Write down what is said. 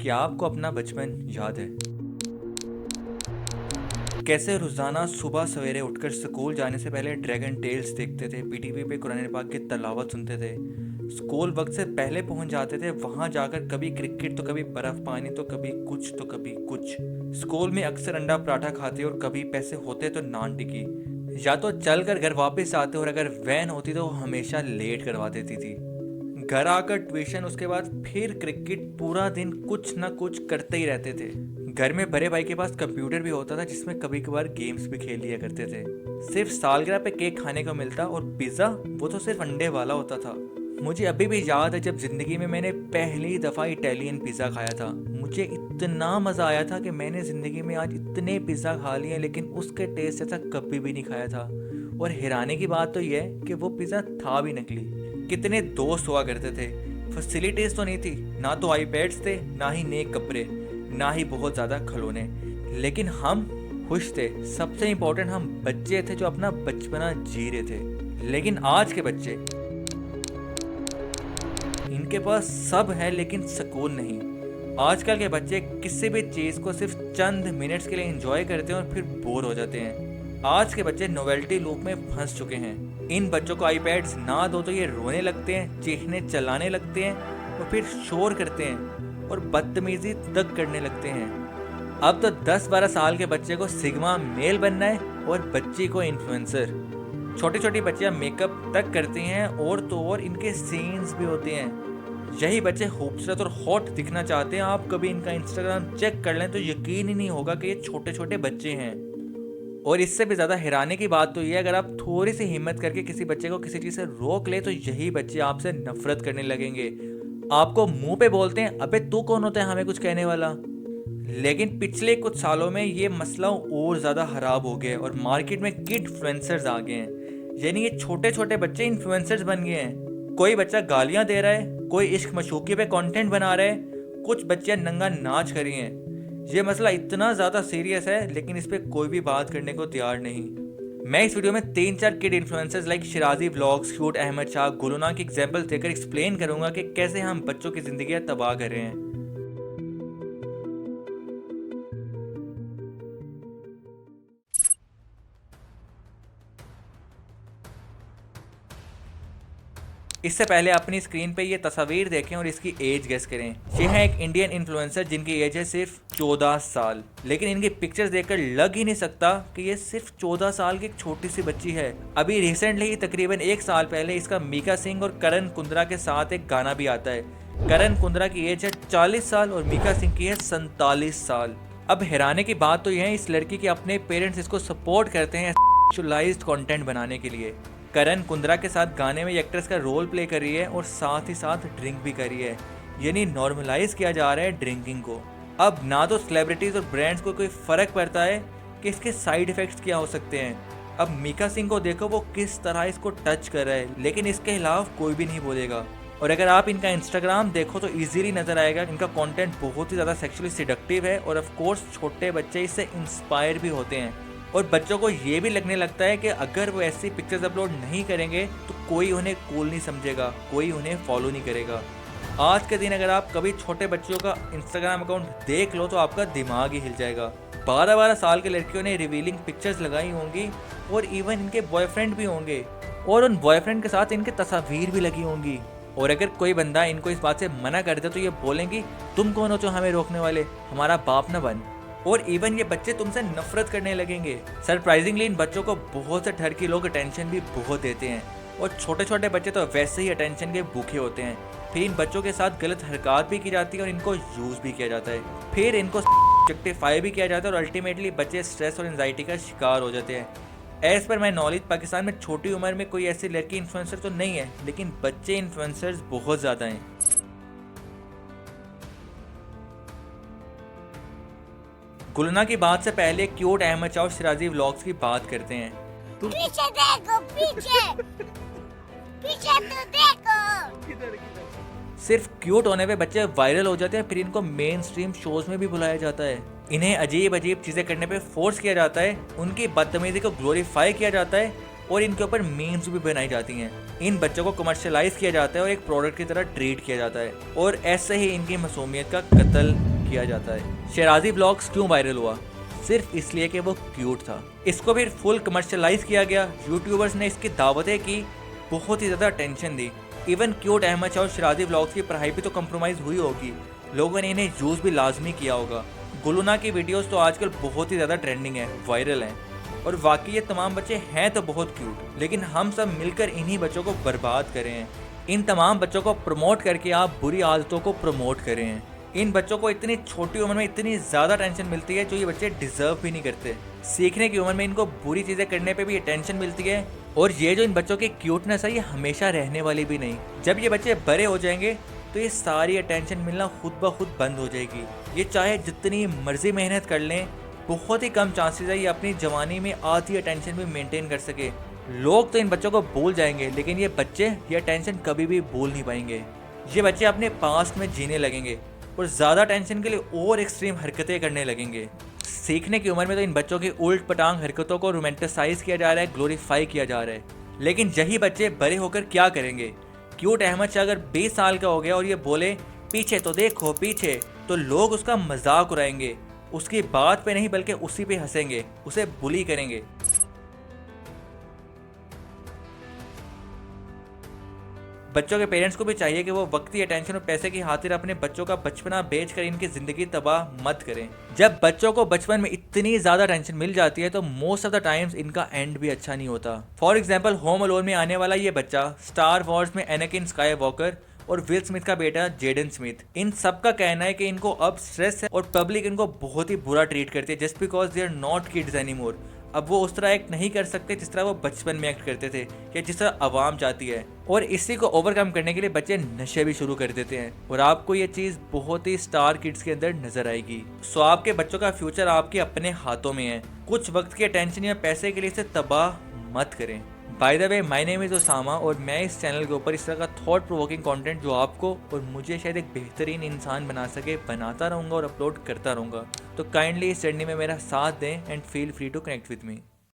क्या आपको अपना बचपन याद है? कैसे रोजाना सुबह सवेरे उठकर स्कूल जाने से पहले ड्रैगन टेल्स देखते थे, पीटीवी पे कुरान पाक की तिलावत सुनते थे, स्कूल वक्त से पहले पहुंच जाते थे, वहां जाकर कभी क्रिकेट तो कभी बर्फ पानी तो कभी कुछ तो कभी कुछ। स्कूल में अक्सर अंडा पराठा खाते और कभी पैसे होते तो नान टिकी, या तो चल कर घर वापस आते और अगर वैन होती तो वो हमेशा लेट करवा देती थी। घर आकर ट्यूशन, उसके बाद फिर क्रिकेट, पूरा दिन कुछ ना कुछ करते ही रहते थे। घर में बड़े भाई के पास कंप्यूटर भी होता था जिसमें कभी कभार गेम्स भी खेल लिया करते थे। सिर्फ सालगिरह पे केक खाने को मिलता और पिज्जा वो तो सिर्फ अंडे वाला होता था। मुझे अभी भी याद है जब जिंदगी में मैंने पहली दफा इटालियन पिज्जा खाया था। मुझे इतना मजा आया था कि मैंने जिंदगी में आज इतने पिज्जा खा लिए लेकिन उसके टेस्ट जैसा कभी भी नहीं खाया था। और हैरानी की बात तो यह है कि वो पिज्जा था भी नकली। कितने दोस्त हुआ करते थे, फैसिलिटीज तो नहीं थी, ना तो आईपैड्स थे, ना ही नए कपड़े, ना ही बहुत ज़्यादा खिलौने, लेकिन हम खुश थे। सबसे इम्पोर्टेंट, हम बच्चे थे जो अपना बचपना जी रहे थे। लेकिन आज के बच्चे, इनके पास सब है लेकिन सुकून नहीं। आजकल के बच्चे किसी भी चीज़ को सिर्फ चंद मिनट्स के लिए एंजॉय करते हैं और फिर बोर हो जाते हैं। आज के बच्चे नोवेल्टी लूप में फंस चुके हैं। इन बच्चों को आईपैड्स ना दो तो ये रोने लगते हैं, चीखने चलाने लगते हैं और फिर शोर करते हैं और बदतमीजी तक करने लगते हैं। अब तो 10-12 साल के बच्चे को सिग्मा मेल बनना है और बच्ची को इन्फ्लुएंसर। छोटी छोटी बच्चियां मेकअप तक करती हैं और तो और इनके सीन्स भी होते हैं। यही बच्चे खूबसूरत और हॉट दिखना चाहते हैं। आप कभी इनका इंस्टाग्राम चेक कर लें तो यकीन ही नहीं होगा कि ये छोटे छोटे बच्चे हैं। और इससे भी ज़्यादा हैरानी की बात तो ये है, अगर आप थोड़ी सी हिम्मत करके किसी बच्चे को किसी चीज़ से रोक ले तो यही बच्चे आपसे नफरत करने लगेंगे। आपको मुंह पे बोलते हैं, अबे तू कौन होता है हमें कुछ कहने वाला। लेकिन पिछले कुछ सालों में ये मसला और ज़्यादा खराब हो गया और मार्केट में किड इन्फ्लुएंसर्स आ गए हैं। यानी ये छोटे छोटे बच्चे इन्फ्लुएंसर्स बन गए हैं। कोई बच्चा गालियाँ दे रहा है, कोई इश्क मशूकी पे कंटेंट बना रहा है, कुछ बच्चियाँ नंगा नाच कर रही हैं। ये मसला इतना ज़्यादा सीरियस है लेकिन इस पे कोई भी बात करने को तैयार नहीं। मैं इस वीडियो में 3-4 kid influencers like Shirazi vlogs, cute Ahmad Shah, गुलुना के एग्जाम्पल देकर एक्सप्लेन करूंगा कि कैसे हम बच्चों की जिंदगी तबाह कर रहे हैं। इससे पहले अपनी स्क्रीन पे ये तस्वीर देखें और इसकी एज गेस करें। ये है एक इंडियन इन्फ्लुएंसर जिनकी एज है सिर्फ 14 साल, लेकिन इनकी पिक्चर्स देखकर लग ही नहीं सकता कि ये सिर्फ 14 साल की एक छोटी सी बच्ची है। अभी रिसेंटली ही तकरीबन 1 साल पहले इसका मीका सिंह और करण कुंद्रा के साथ एक गाना भी आता है। करण कुंद्रा की एज है 40 साल और मीका सिंह की है 47 साल। अब हैरानी की बात तो यह है इस लड़की के अपने पेरेंट्स इसको सपोर्ट करते हैं सेक्सुअलाइज्ड कंटेंट बनाने के लिए। करण कुंद्रा के साथ गाने में एक्ट्रेस का रोल प्ले कर रही है और साथ ही साथ ड्रिंक भी कर रही है, यानी नॉर्मलाइज किया जा रहा है ड्रिंकिंग को। अब ना तो सेलिब्रिटीज और ब्रांड्स को कोई फर्क पड़ता है कि इसके साइड इफेक्ट्स क्या हो सकते हैं। अब मीका सिंह को देखो, वो किस तरह इसको टच कर रहा है, लेकिन इसके खिलाफ कोई भी नहीं बोलेगा। और अगर आप इनका इंस्टाग्राम देखो तो इजीली नजर आएगा इनका कंटेंट बहुत ही ज़्यादा सेक्सुअली सिडक्टिव है और ऑफ कोर्स छोटे बच्चे इससे इंस्पायर भी होते हैं। और बच्चों को ये भी लगने लगता है कि अगर वो ऐसी पिक्चर्स अपलोड नहीं करेंगे तो कोई उन्हें कूल नहीं समझेगा, कोई उन्हें फॉलो नहीं करेगा। आज के दिन अगर आप कभी छोटे बच्चों का इंस्टाग्राम अकाउंट देख लो तो आपका दिमाग ही हिल जाएगा। 12-12 साल के लड़कियों ने रिवीलिंग पिक्चर्स लगाई होंगी और इवन इनके बॉयफ्रेंड भी होंगे और उन बॉयफ्रेंड के साथ इनके तस्वीर भी लगी होंगी। और अगर कोई बंदा इनको इस बात से मना कर दे तो ये बोलेंगी, तुम कौन हो जो हमें रोकने वाले, हमारा बाप न बन। और इवन ये बच्चे तुमसे नफरत करने लगेंगे। सरप्राइजिंगली इन बच्चों को बहुत से ठर के लोग अटेंशन भी बहुत देते हैं और छोटे छोटे बच्चे तो वैसे ही अटेंशन के भूखे होते हैं। फिर इन बच्चों के साथ गलत हरकत भी की जाती है और इनको यूज भी किया जाता है, फिर इनको ऑब्जेक्टिफाई भी किया जाता है और अल्टीमेटली बच्चे स्ट्रेस और एंजाइटी का शिकार हो जाते हैं। As per my knowledge Pakistan में छोटी उम्र में कोई ऐसी लड़की इन्फ्लुएंसर तो नहीं है, लेकिन बच्चे इन्फ्लुएंसर्स बहुत ज़्यादा हैं। गुलना की बात से पहले क्यूट अहमद शाह और शिराजी व्लॉग्स की बात करते हैं। पीछे देखो, पीछे पीछे तो देखो। सिर्फ क्यूट होने पे बच्चे वायरल हो जाते हैं, फिर इनको मेन स्ट्रीम शोज में भी बुलाया जाता है। इन्हें अजीब अजीब चीजें करने पे फोर्स किया जाता है, उनकी बदतमीजी को ग्लोरीफाई किया जाता है और इनके ऊपर मीम्स भी बनाई जाती हैं। इन बच्चों को कमर्शियलाइज किया जाता है और एक प्रोडक्ट की तरह ट्रीट किया जाता है और ऐसे ही इनकी मासूमियत का कत्ल किया जाता है। शेराजी ब्लॉग्स क्यों वायरल हुआ? सिर्फ इसलिए कि वो क्यूट था। इसको फिर फुल कमर्शलाइज किया गया। यूट्यूबर्स ने इसकी दावतें की, बहुत ही ज़्यादा टेंशन दी। इवन क्यूट अहमद शाह और शेराजी ब्लॉग्स की पढ़ाई भी तो कंप्रोमाइज़ हुई होगी। लोगों ने इन्हें यूज़ भी लाजमी किया होगा। गुलूना की वीडियोस तो आजकल बहुत ही ज़्यादा ट्रेंडिंग है, वायरल हैं। और वाकई ये तमाम बच्चे हैं तो बहुत क्यूट, लेकिन हम सब मिलकर इन्हीं बच्चों को बर्बाद कर रहे हैं। इन तमाम बच्चों को प्रमोट करके आप बुरी आदतों को प्रमोट कर रहे हैं। इन बच्चों को इतनी छोटी उम्र में इतनी ज़्यादा टेंशन मिलती है जो ये बच्चे डिजर्व भी नहीं करते। सीखने की उम्र में इनको बुरी चीज़ें करने पे भी ये टेंशन मिलती है। और ये जो इन बच्चों की क्यूटनेस है ये हमेशा रहने वाली भी नहीं। जब ये बच्चे बड़े हो जाएंगे तो ये सारी अटेंशन मिलना खुद ब खुद बंद हो जाएगी। ये चाहे जितनी मर्जी मेहनत कर लें, बहुत ही कम चांसेस है ये अपनी जवानी में आधी अटेंशन भी मेंटेन कर सके। लोग तो इन बच्चों को भूल जाएंगे, लेकिन ये बच्चे ये टेंशन कभी भी भूल नहीं पाएंगे। ये बच्चे अपने पास्ट में जीने लगेंगे और ज़्यादा टेंशन के लिए और एक्सट्रीम हरकतें करने लगेंगे। सीखने की उम्र में तो इन बच्चों की उल्ट पटांग हरकतों को रोमांटिसाइज किया जा रहा है, ग्लोरीफाई किया जा रहा है। लेकिन यही बच्चे बड़े होकर क्या करेंगे? क्यूट अहमद शाह अगर 20 साल का हो गया और ये बोले पीछे तो देखो पीछे, तो लोग उसका मजाक उड़ाएंगे, उसकी बात पे नहीं बल्कि उसी पे हंसेंगे, उसे बुली करेंगे। बच्चों के पेरेंट्स को भी चाहिए कि वो वक्ती अटेंशन और पैसे की खातिर अपने बच्चों का बचपना बेचकर इनकी जिंदगी तबाह मत करें। जब बच्चों को बचपन में इतनी ज़्यादा टेंशन मिल जाती है तो मोस्ट ऑफ द टाइम्स इनका एंड भी अच्छा नहीं होता। फॉर एग्जाम्पल होम अलोन में आने वाला ये बच्चा, स्टार वॉर्स में एनाकिन स्काईवॉकर और विल स्मिथ का बेटा जेडन स्मिथ, इन सब का कहना है कि इनको अब स्ट्रेस है और पब्लिक इनको बहुत ही बुरा ट्रीट करती है just because they are not kids anymore. अब वो उस तरह एक्ट नहीं कर सकते जिस तरह वो बचपन में एक्ट करते थे या जिस तरह आवाम चाहती है। और इसी को ओवरकम करने के लिए बच्चे नशे भी शुरू कर देते हैं और आपको ये चीज़ बहुत ही स्टार किड्स के अंदर नजर आएगी। सो आपके बच्चों का फ्यूचर आपके अपने हाथों में है। कुछ वक्त की टेंशन या पैसे के लिए इसे तबाह मत करें। By the way, my name is Osama और मैं इस चैनल के ऊपर इस तरह का थॉट प्रोवोकिंग कंटेंट जो आपको और मुझे शायद एक बेहतरीन इंसान बना सके बनाता रहूँगा और अपलोड करता रहूँगा। तो काइंडली इस जर्नी में मेरा साथ दें and feel free to connect with me.